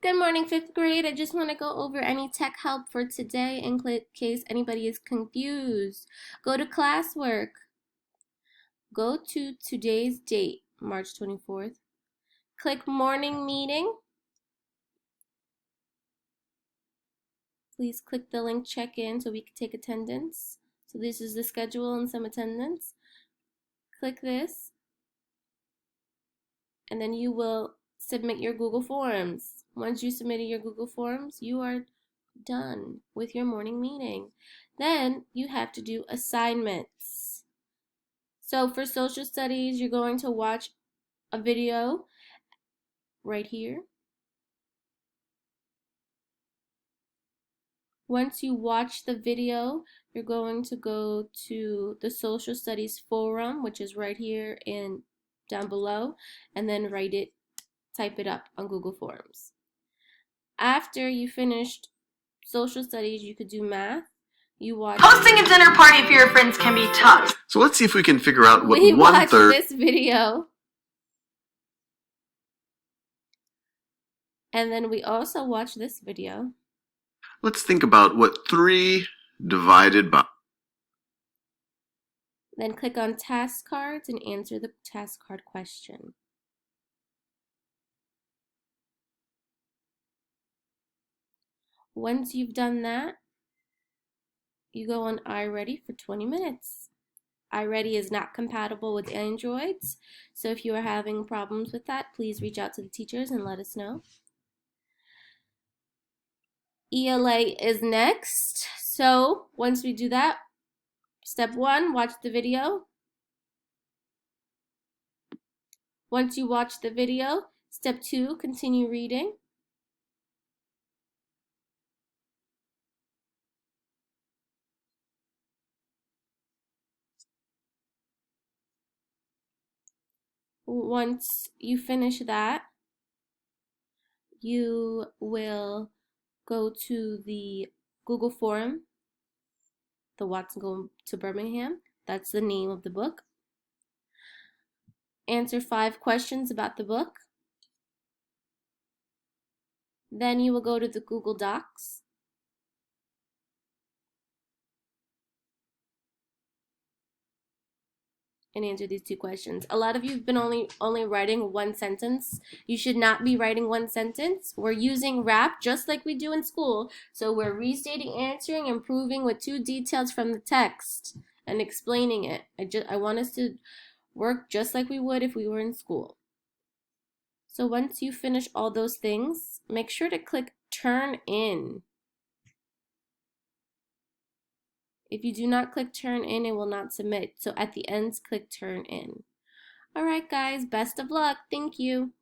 Good morning, fifth grade. I just want to go over any tech help for today in case anybody is confused. Go to classwork. Go to today's date, March 24th. Click morning meeting. Please click the link check in so we can take attendance. So this is the schedule and some attendance. Click this. And then you will submit your Google Forms. Once you submitted your Google Forms, you are done with your morning meeting. Then you have to do assignments. So for social studies, you're going to watch a video right here. Once you watch the video, you're going to go to the social studies forum, which is right here and down below, and then type it up on Google Forms. After you finished social studies, you could do math. You watch Hosting a dinner party for your friends can be tough. So let's see if we can figure out what we watched 1/3. this video. And then we also watch this video. Let's think about what 3 divided by. Then click on task cards and answer the task card question. Once you've done that, you go on iReady for 20 minutes. iReady is not compatible with Androids, so if you are having problems with that, please reach out to the teachers and let us know. ELA is next. So once we do that, step 1, watch the video. Once you watch the video, step 2, continue reading. Once you finish that, you will go to the Google form, The Watson Go to Birmingham. That's the name of the book. Answer 5 questions about the book. Then you will go to the Google Docs. And answer these 2 questions. A lot of you have been only writing one sentence. You should not be writing one sentence. We're using RAP just like we do in school. So we're restating, answering, and proving with 2 details from the text and explaining it. I want us to work just like we would if we were in school. So once you finish all those things, make sure to click Turn In. If you do not click Turn In, it will not submit. So at the end, click Turn In. All right, guys, best of luck. Thank you.